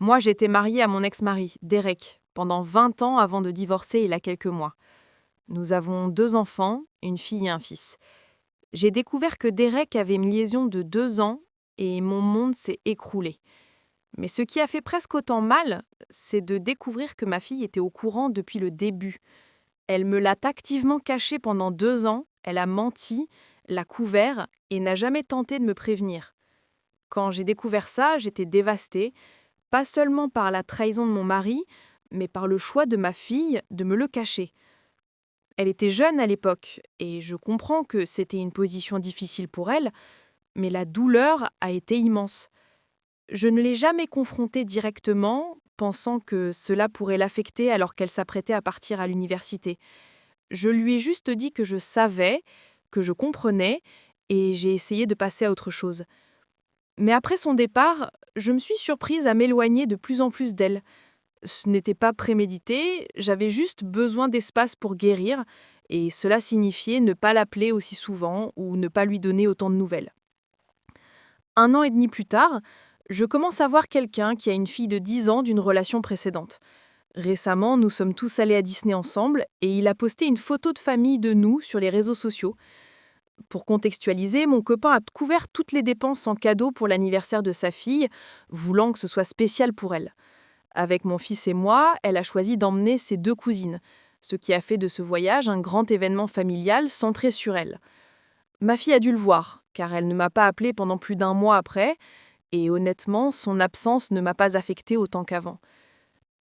Moi, j'étais mariée à mon ex-mari, Derek, pendant 20 ans avant de divorcer il y a quelques mois. Nous avons 2 enfants, une fille et un fils. J'ai découvert que Derek avait une liaison de 2 ans et mon monde s'est écroulé. Mais ce qui a fait presque autant mal, c'est de découvrir que ma fille était au courant depuis le début. Elle me l'a activement caché pendant 2 ans, elle a menti, l'a couvert et n'a jamais tenté de me prévenir. Quand j'ai découvert ça, j'étais dévastée, pas seulement par la trahison de mon mari, mais par le choix de ma fille de me le cacher. Elle était jeune à l'époque, et je comprends que c'était une position difficile pour elle, mais la douleur a été immense. Je ne l'ai jamais confrontée directement, pensant que cela pourrait l'affecter alors qu'elle s'apprêtait à partir à l'université. Je lui ai juste dit que je savais, que je comprenais, et j'ai essayé de passer à autre chose. Mais après son départ, je me suis surprise à m'éloigner de plus en plus d'elle. Ce n'était pas prémédité, j'avais juste besoin d'espace pour guérir, et cela signifiait ne pas l'appeler aussi souvent ou ne pas lui donner autant de nouvelles. 1 an et demi plus tard, je commence à voir quelqu'un qui a une fille de 10 ans d'une relation précédente. Récemment, nous sommes tous allés à Disney ensemble et il a posté une photo de famille de nous sur les réseaux sociaux. Pour contextualiser, mon copain a couvert toutes les dépenses en cadeau pour l'anniversaire de sa fille, voulant que ce soit spécial pour elle. Avec mon fils et moi, elle a choisi d'emmener ses 2 cousines, ce qui a fait de ce voyage un grand événement familial centré sur elle. Ma fille a dû le voir, car elle ne m'a pas appelée pendant plus d'1 mois après, et honnêtement, son absence ne m'a pas affectée autant qu'avant.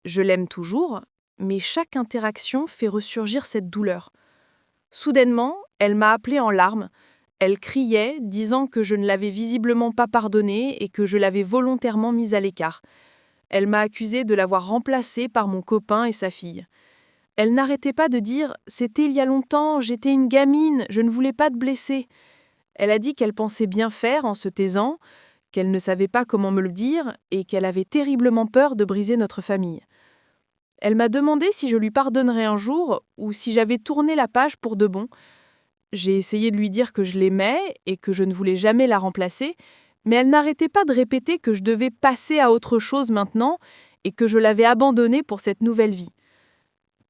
Je l'aime toujours, mais chaque interaction fait ressurgir cette douleur. Soudainement, elle m'a appelée en larmes. Elle criait, disant que je ne l'avais visiblement pas pardonnée et que je l'avais volontairement mise à l'écart. Elle m'a accusée de l'avoir remplacée par mon copain et sa fille. Elle n'arrêtait pas de dire « C'était il y a longtemps, j'étais une gamine, je ne voulais pas te blesser ». Elle a dit qu'elle pensait bien faire en se taisant, qu'elle ne savait pas comment me le dire et qu'elle avait terriblement peur de briser notre famille. Elle m'a demandé si je lui pardonnerais un jour ou si j'avais tourné la page pour de bon. J'ai essayé de lui dire que je l'aimais et que je ne voulais jamais la remplacer, mais elle n'arrêtait pas de répéter que je devais passer à autre chose maintenant et que je l'avais abandonnée pour cette nouvelle vie.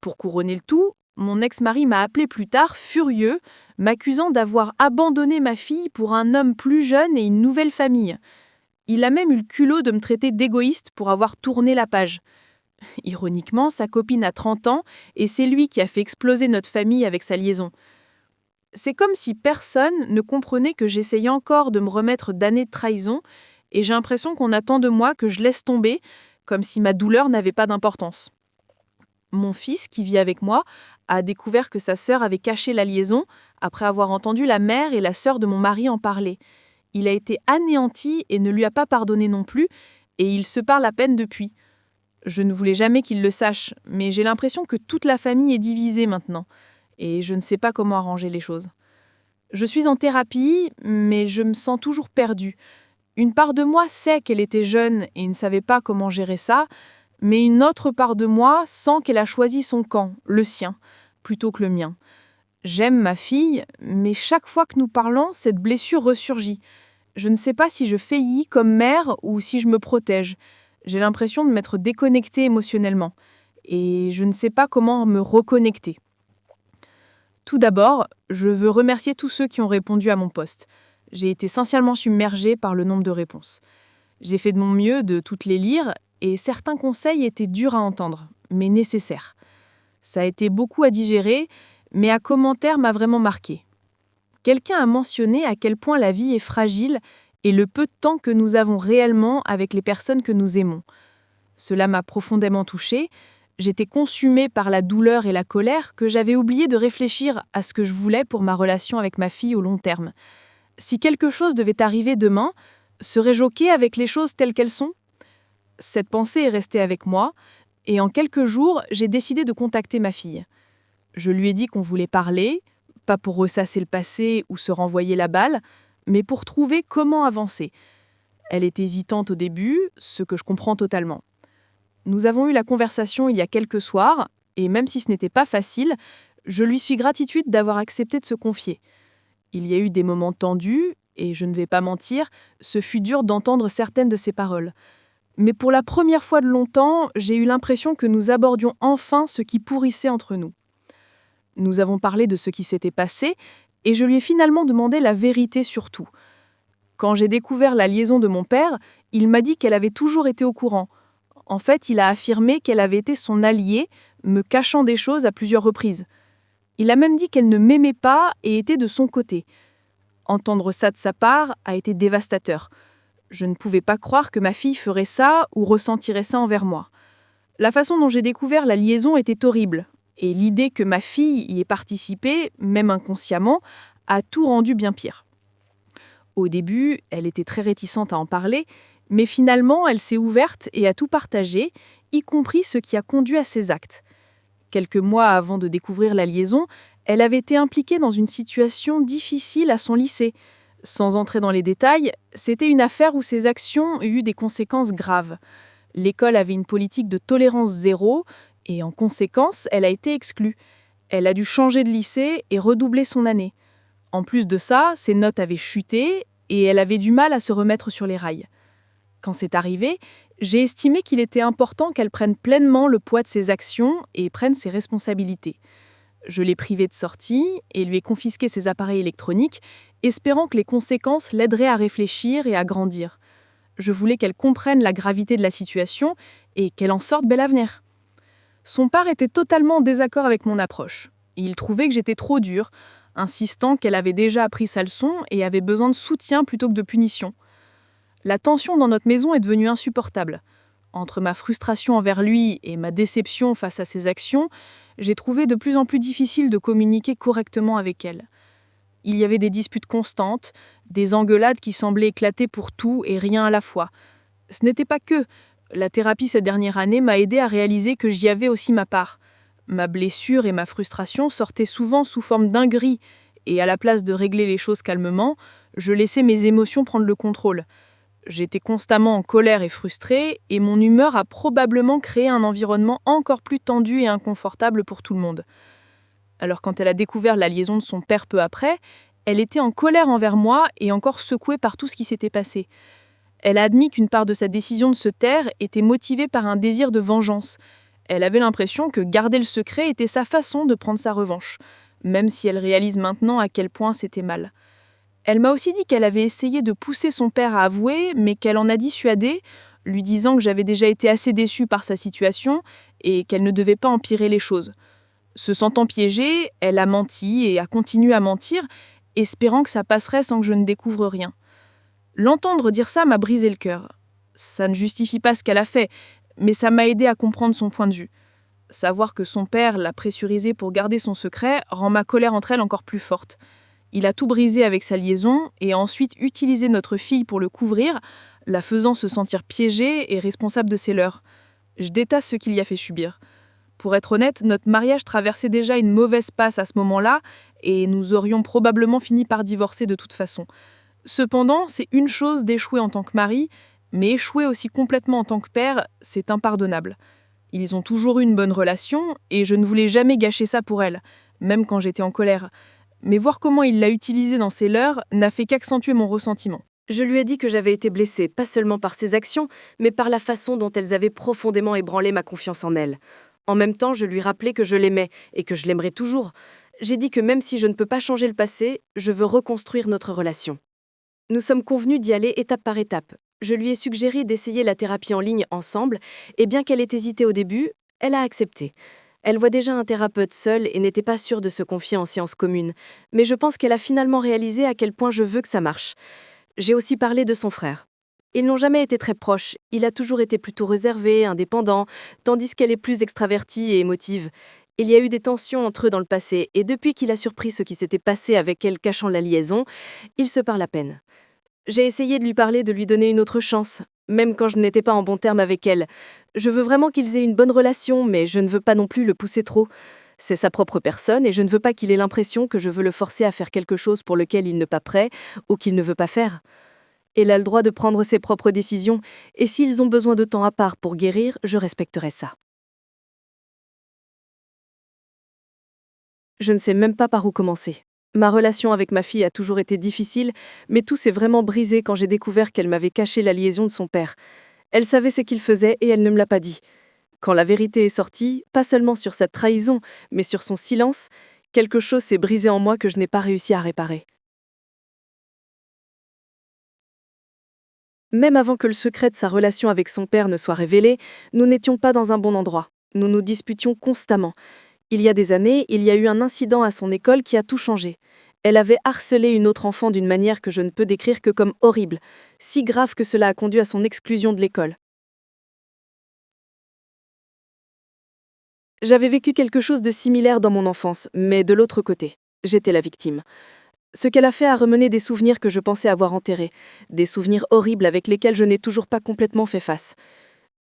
Pour couronner le tout, mon ex-mari m'a appelé plus tard, furieux, m'accusant d'avoir abandonné ma fille pour un homme plus jeune et une nouvelle famille. Il a même eu le culot de me traiter d'égoïste pour avoir tourné la page. Ironiquement, sa copine a 30 ans et c'est lui qui a fait exploser notre famille avec sa liaison. C'est comme si personne ne comprenait que j'essaye encore de me remettre d'années de trahison et j'ai l'impression qu'on attend de moi que je laisse tomber, comme si ma douleur n'avait pas d'importance. Mon fils, qui vit avec moi, a découvert que sa sœur avait caché la liaison après avoir entendu la mère et la sœur de mon mari en parler. Il a été anéanti et ne lui a pas pardonné non plus, et il se parle à peine depuis. Je ne voulais jamais qu'il le sache, mais j'ai l'impression que toute la famille est divisée maintenant, et je ne sais pas comment arranger les choses. Je suis en thérapie, mais je me sens toujours perdue. Une part de moi sait qu'elle était jeune et ne savait pas comment gérer ça, mais une autre part de moi sent qu'elle a choisi son camp, le sien, plutôt que le mien. J'aime ma fille, mais chaque fois que nous parlons, cette blessure ressurgit. Je ne sais pas si je faillis comme mère ou si je me protège. J'ai l'impression de m'être déconnectée émotionnellement, et je ne sais pas comment me reconnecter. Tout d'abord, je veux remercier tous ceux qui ont répondu à mon post. J'ai été sincèrement submergée par le nombre de réponses. J'ai fait de mon mieux de toutes les lire, et certains conseils étaient durs à entendre, mais nécessaires. Ça a été beaucoup à digérer, mais un commentaire m'a vraiment marqué. Quelqu'un a mentionné à quel point la vie est fragile et le peu de temps que nous avons réellement avec les personnes que nous aimons. Cela m'a profondément touchée. J'étais consumée par la douleur et la colère que j'avais oublié de réfléchir à ce que je voulais pour ma relation avec ma fille au long terme. Si quelque chose devait arriver demain, serais-je OK avec les choses telles qu'elles sont ? Cette pensée est restée avec moi, et en quelques jours, j'ai décidé de contacter ma fille. Je lui ai dit qu'on voulait parler, pas pour ressasser le passé ou se renvoyer la balle, mais pour trouver comment avancer. Elle est hésitante au début, ce que je comprends totalement. Nous avons eu la conversation il y a quelques soirs, et même si ce n'était pas facile, je lui suis gratitude d'avoir accepté de se confier. Il y a eu des moments tendus, et je ne vais pas mentir, ce fut dur d'entendre certaines de ses paroles. Mais pour la première fois de longtemps, j'ai eu l'impression que nous abordions enfin ce qui pourrissait entre nous. Nous avons parlé de ce qui s'était passé, et je lui ai finalement demandé la vérité sur tout. Quand j'ai découvert la liaison de mon père, il m'a dit qu'elle avait toujours été au courant. En fait, il a affirmé qu'elle avait été son alliée, me cachant des choses à plusieurs reprises. Il a même dit qu'elle ne m'aimait pas et était de son côté. Entendre ça de sa part a été dévastateur. Je ne pouvais pas croire que ma fille ferait ça ou ressentirait ça envers moi. La façon dont j'ai découvert la liaison était horrible, et l'idée que ma fille y ait participé, même inconsciemment, a tout rendu bien pire. Au début, elle était très réticente à en parler, mais finalement, elle s'est ouverte et a tout partagé, y compris ce qui a conduit à ses actes. Quelques mois avant de découvrir la liaison, elle avait été impliquée dans une situation difficile à son lycée. Sans entrer dans les détails, c'était une affaire où ses actions ont eu des conséquences graves. L'école avait une politique de tolérance zéro et en conséquence, elle a été exclue. Elle a dû changer de lycée et redoubler son année. En plus de ça, ses notes avaient chuté et elle avait du mal à se remettre sur les rails. Quand c'est arrivé, j'ai estimé qu'il était important qu'elle prenne pleinement le poids de ses actions et prenne ses responsabilités. Je l'ai privée de sortie et lui ai confisqué ses appareils électroniques, espérant que les conséquences l'aideraient à réfléchir et à grandir. Je voulais qu'elle comprenne la gravité de la situation et qu'elle en sorte bel avenir. Son père était totalement en désaccord avec mon approche. Il trouvait que j'étais trop dure, insistant qu'elle avait déjà appris sa leçon et avait besoin de soutien plutôt que de punition. La tension dans notre maison est devenue insupportable. Entre ma frustration envers lui et ma déception face à ses actions, j'ai trouvé de plus en plus difficile de communiquer correctement avec elle. Il y avait des disputes constantes, des engueulades qui semblaient éclater pour tout et rien à la fois. Ce n'était pas que. La thérapie cette dernière année m'a aidé à réaliser que j'y avais aussi ma part. Ma blessure et ma frustration sortaient souvent sous forme dingueries, et à la place de régler les choses calmement, je laissais mes émotions prendre le contrôle. J'étais constamment en colère et frustrée, et mon humeur a probablement créé un environnement encore plus tendu et inconfortable pour tout le monde. Alors quand elle a découvert la liaison de son père peu après, elle était en colère envers moi et encore secouée par tout ce qui s'était passé. Elle a admis qu'une part de sa décision de se taire était motivée par un désir de vengeance. Elle avait l'impression que garder le secret était sa façon de prendre sa revanche, même si elle réalise maintenant à quel point c'était mal. Elle m'a aussi dit qu'elle avait essayé de pousser son père à avouer, mais qu'elle en a dissuadé, lui disant que j'avais déjà été assez déçue par sa situation et qu'elle ne devait pas empirer les choses. Se sentant piégée, elle a menti et a continué à mentir, espérant que ça passerait sans que je ne découvre rien. L'entendre dire ça m'a brisé le cœur. Ça ne justifie pas ce qu'elle a fait, mais ça m'a aidé à comprendre son point de vue. Savoir que son père l'a pressurisée pour garder son secret rend ma colère entre elles encore plus forte. Il a tout brisé avec sa liaison et a ensuite utilisé notre fille pour le couvrir, la faisant se sentir piégée et responsable de ses leurs. Je déteste ce qu'il y a fait subir. Pour être honnête, notre mariage traversait déjà une mauvaise passe à ce moment-là et nous aurions probablement fini par divorcer de toute façon. Cependant, c'est une chose d'échouer en tant que mari, mais échouer aussi complètement en tant que père, c'est impardonnable. Ils ont toujours eu une bonne relation et je ne voulais jamais gâcher ça pour elle, même quand j'étais en colère. Mais voir comment il l'a utilisé dans ses leurs n'a fait qu'accentuer mon ressentiment. Je lui ai dit que j'avais été blessée, pas seulement par ses actions, mais par la façon dont elles avaient profondément ébranlé ma confiance en elle. En même temps, je lui rappelais que je l'aimais et que je l'aimerais toujours. J'ai dit que même si je ne peux pas changer le passé, je veux reconstruire notre relation. Nous sommes convenus d'y aller étape par étape. Je lui ai suggéré d'essayer la thérapie en ligne ensemble, et bien qu'elle ait hésité au début, elle a accepté. Elle voit déjà un thérapeute seul et n'était pas sûre de se confier en séance commune, mais je pense qu'elle a finalement réalisé à quel point je veux que ça marche. J'ai aussi parlé de son frère. Ils n'ont jamais été très proches, il a toujours été plutôt réservé, indépendant, tandis qu'elle est plus extravertie et émotive. Il y a eu des tensions entre eux dans le passé, et depuis qu'il a surpris ce qui s'était passé avec elle cachant la liaison, ils se parlent à peine. J'ai essayé de lui parler de lui donner une autre chance, même quand je n'étais pas en bon terme avec elle. Je veux vraiment qu'ils aient une bonne relation, mais je ne veux pas non plus le pousser trop. C'est sa propre personne et je ne veux pas qu'il ait l'impression que je veux le forcer à faire quelque chose pour lequel il n'est pas prêt ou qu'il ne veut pas faire. Il a le droit de prendre ses propres décisions, et s'ils ont besoin de temps à part pour guérir, je respecterai ça. Je ne sais même pas par où commencer. Ma relation avec ma fille a toujours été difficile, mais tout s'est vraiment brisé quand j'ai découvert qu'elle m'avait caché la liaison de son père. Elle savait ce qu'il faisait et elle ne me l'a pas dit. Quand la vérité est sortie, pas seulement sur sa trahison, mais sur son silence, quelque chose s'est brisé en moi que je n'ai pas réussi à réparer. Même avant que le secret de sa relation avec son père ne soit révélé, nous n'étions pas dans un bon endroit. Nous nous disputions constamment. Il y a des années, il y a eu un incident à son école qui a tout changé. Elle avait harcelé une autre enfant d'une manière que je ne peux décrire que comme horrible, si grave que cela a conduit à son exclusion de l'école. J'avais vécu quelque chose de similaire dans mon enfance, mais de l'autre côté. J'étais la victime. Ce qu'elle a fait a remené des souvenirs que je pensais avoir enterrés, des souvenirs horribles avec lesquels je n'ai toujours pas complètement fait face.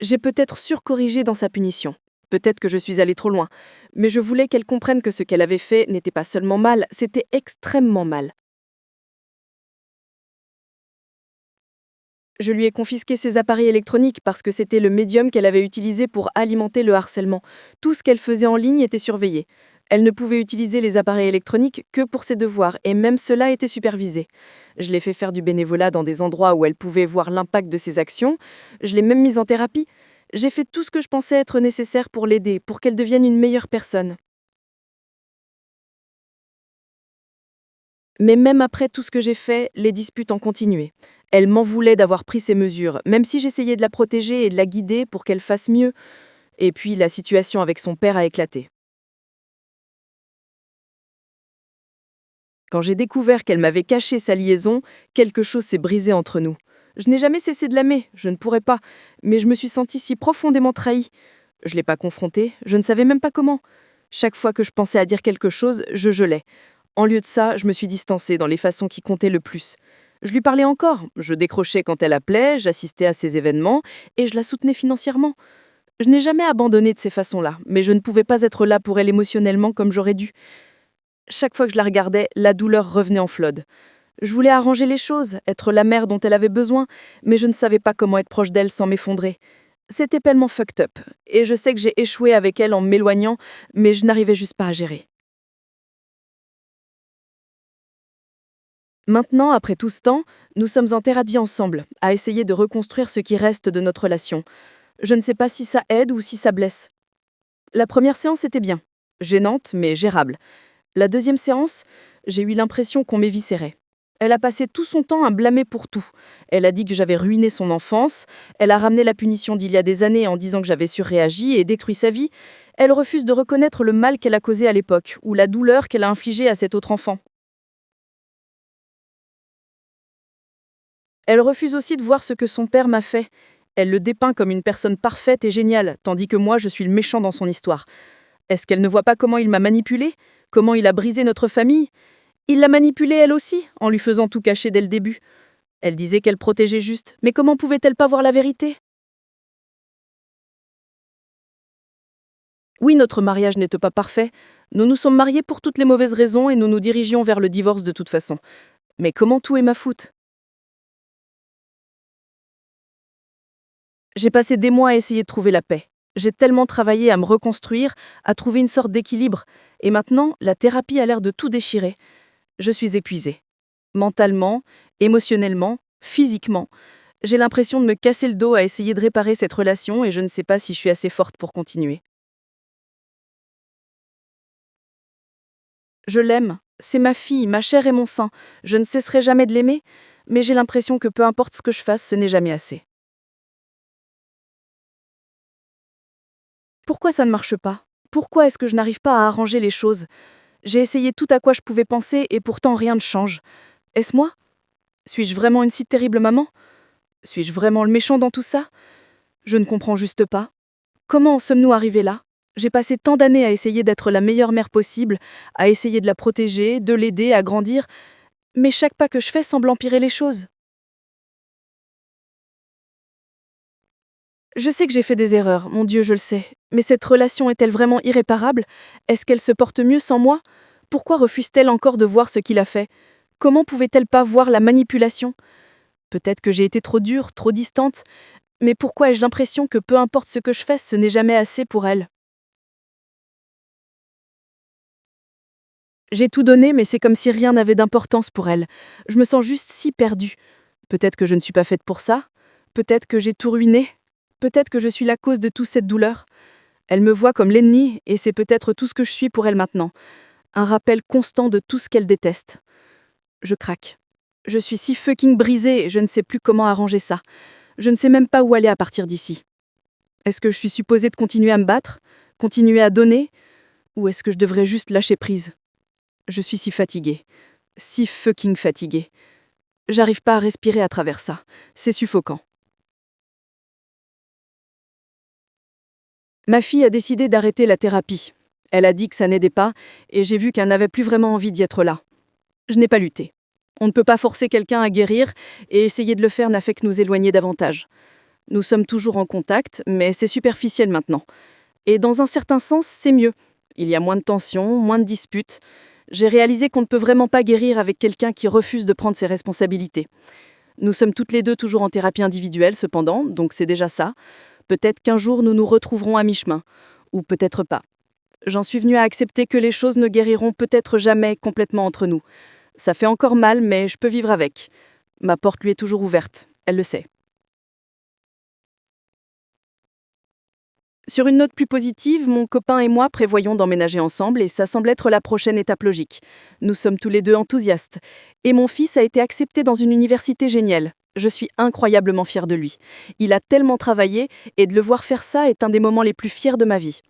J'ai peut-être surcorrigé dans sa punition. Peut-être que je suis allée trop loin, mais je voulais qu'elle comprenne que ce qu'elle avait fait n'était pas seulement mal, c'était extrêmement mal. Je lui ai confisqué ses appareils électroniques parce que c'était le médium qu'elle avait utilisé pour alimenter le harcèlement. Tout ce qu'elle faisait en ligne était surveillé. Elle ne pouvait utiliser les appareils électroniques que pour ses devoirs, et même cela était supervisé. Je l'ai fait faire du bénévolat dans des endroits où elle pouvait voir l'impact de ses actions. Je l'ai même mise en thérapie. J'ai fait tout ce que je pensais être nécessaire pour l'aider, pour qu'elle devienne une meilleure personne. Mais même après tout ce que j'ai fait, les disputes ont continué. Elle m'en voulait d'avoir pris ces mesures, même si j'essayais de la protéger et de la guider pour qu'elle fasse mieux. Et puis la situation avec son père a éclaté. Quand j'ai découvert qu'elle m'avait caché sa liaison, quelque chose s'est brisé entre nous. Je n'ai jamais cessé de l'aimer, je ne pourrais pas, mais je me suis sentie si profondément trahie. Je ne l'ai pas confrontée, je ne savais même pas comment. Chaque fois que je pensais à dire quelque chose, je gelais. En lieu de ça, je me suis distancée dans les façons qui comptaient le plus. Je lui parlais encore, je décrochais quand elle appelait, j'assistais à ses événements et je la soutenais financièrement. Je n'ai jamais abandonné de ces façons-là, mais je ne pouvais pas être là pour elle émotionnellement comme j'aurais dû. Chaque fois que je la regardais, la douleur revenait en flode. Je voulais arranger les choses, être la mère dont elle avait besoin, mais je ne savais pas comment être proche d'elle sans m'effondrer. C'était tellement fucked up, et je sais que j'ai échoué avec elle en m'éloignant, mais je n'arrivais juste pas à gérer. Maintenant, après tout ce temps, nous sommes en thérapie ensemble, à essayer de reconstruire ce qui reste de notre relation. Je ne sais pas si ça aide ou si ça blesse. La première séance était bien, gênante mais gérable. La deuxième séance, j'ai eu l'impression qu'on m'éviscérait. Elle a passé tout son temps à me blâmer pour tout. Elle a dit que j'avais ruiné son enfance, elle a ramené la punition d'il y a des années en disant que j'avais surréagi et détruit sa vie. Elle refuse de reconnaître le mal qu'elle a causé à l'époque, ou la douleur qu'elle a infligée à cet autre enfant. Elle refuse aussi de voir ce que son père m'a fait. Elle le dépeint comme une personne parfaite et géniale, tandis que moi je suis le méchant dans son histoire. Est-ce qu'elle ne voit pas comment il m'a manipulée? Comment il a brisé notre famille? Il l'a manipulée elle aussi, en lui faisant tout cacher dès le début. Elle disait qu'elle protégeait juste, mais comment pouvait-elle pas voir la vérité? Oui, notre mariage n'était pas parfait. Nous nous sommes mariés pour toutes les mauvaises raisons et nous nous dirigions vers le divorce de toute façon. Mais comment tout est ma faute? J'ai passé des mois à essayer de trouver la paix. J'ai tellement travaillé à me reconstruire, à trouver une sorte d'équilibre. Et maintenant, la thérapie a l'air de tout déchirer. Je suis épuisée. Mentalement, émotionnellement, physiquement. J'ai l'impression de me casser le dos à essayer de réparer cette relation et je ne sais pas si je suis assez forte pour continuer. Je l'aime. C'est ma fille, ma chair et mon sang. Je ne cesserai jamais de l'aimer, mais j'ai l'impression que peu importe ce que je fasse, ce n'est jamais assez. Pourquoi ça ne marche pas? Pourquoi est-ce que je n'arrive pas à arranger les choses? J'ai essayé tout à quoi je pouvais penser et pourtant rien ne change. Est-ce moi? Suis-je vraiment une si terrible maman? Suis-je vraiment le méchant dans tout ça? Je ne comprends juste pas. Comment en sommes-nous arrivés là? J'ai passé tant d'années à essayer d'être la meilleure mère possible, à essayer de la protéger, de l'aider à grandir, mais chaque pas que je fais semble empirer les choses. Je sais que j'ai fait des erreurs, mon Dieu, je le sais. Mais cette relation est-elle vraiment irréparable? Est-ce qu'elle se porte mieux sans moi? Pourquoi refuse-t-elle encore de voir ce qu'il a fait? Comment pouvait-elle pas voir la manipulation? Peut-être que j'ai été trop dure, trop distante, mais pourquoi ai-je l'impression que peu importe ce que je fais, ce n'est jamais assez pour elle? J'ai tout donné, mais c'est comme si rien n'avait d'importance pour elle. Je me sens juste si perdue. Peut-être que je ne suis pas faite pour ça. Peut-être que j'ai tout ruiné. Peut-être que je suis la cause de toute cette douleur. Elle me voit comme l'ennemi et c'est peut-être tout ce que je suis pour elle maintenant. Un rappel constant de tout ce qu'elle déteste. Je craque. Je suis si fucking brisée et je ne sais plus comment arranger ça. Je ne sais même pas où aller à partir d'ici. Est-ce que je suis supposée de continuer à me battre? Continuer à donner? Ou est-ce que je devrais juste lâcher prise? Je suis si fatiguée. Si fucking fatiguée. J'arrive pas à respirer à travers ça. C'est suffocant. Ma fille a décidé d'arrêter la thérapie. Elle a dit que ça n'aidait pas et j'ai vu qu'elle n'avait plus vraiment envie d'y être là. Je n'ai pas lutté. On ne peut pas forcer quelqu'un à guérir et essayer de le faire n'a fait que nous éloigner davantage. Nous sommes toujours en contact, mais c'est superficiel maintenant. Et dans un certain sens, c'est mieux. Il y a moins de tensions, moins de disputes. J'ai réalisé qu'on ne peut vraiment pas guérir avec quelqu'un qui refuse de prendre ses responsabilités. Nous sommes toutes les deux toujours en thérapie individuelle, cependant, donc c'est déjà ça. Peut-être qu'un jour nous nous retrouverons à mi-chemin. Ou peut-être pas. J'en suis venue à accepter que les choses ne guériront peut-être jamais complètement entre nous. Ça fait encore mal, mais je peux vivre avec. Ma porte lui est toujours ouverte, elle le sait. Sur une note plus positive, mon copain et moi prévoyons d'emménager ensemble et ça semble être la prochaine étape logique. Nous sommes tous les deux enthousiastes. Et mon fils a été accepté dans une université géniale. Je suis incroyablement fière de lui. Il a tellement travaillé et de le voir faire ça est un des moments les plus fiers de ma vie.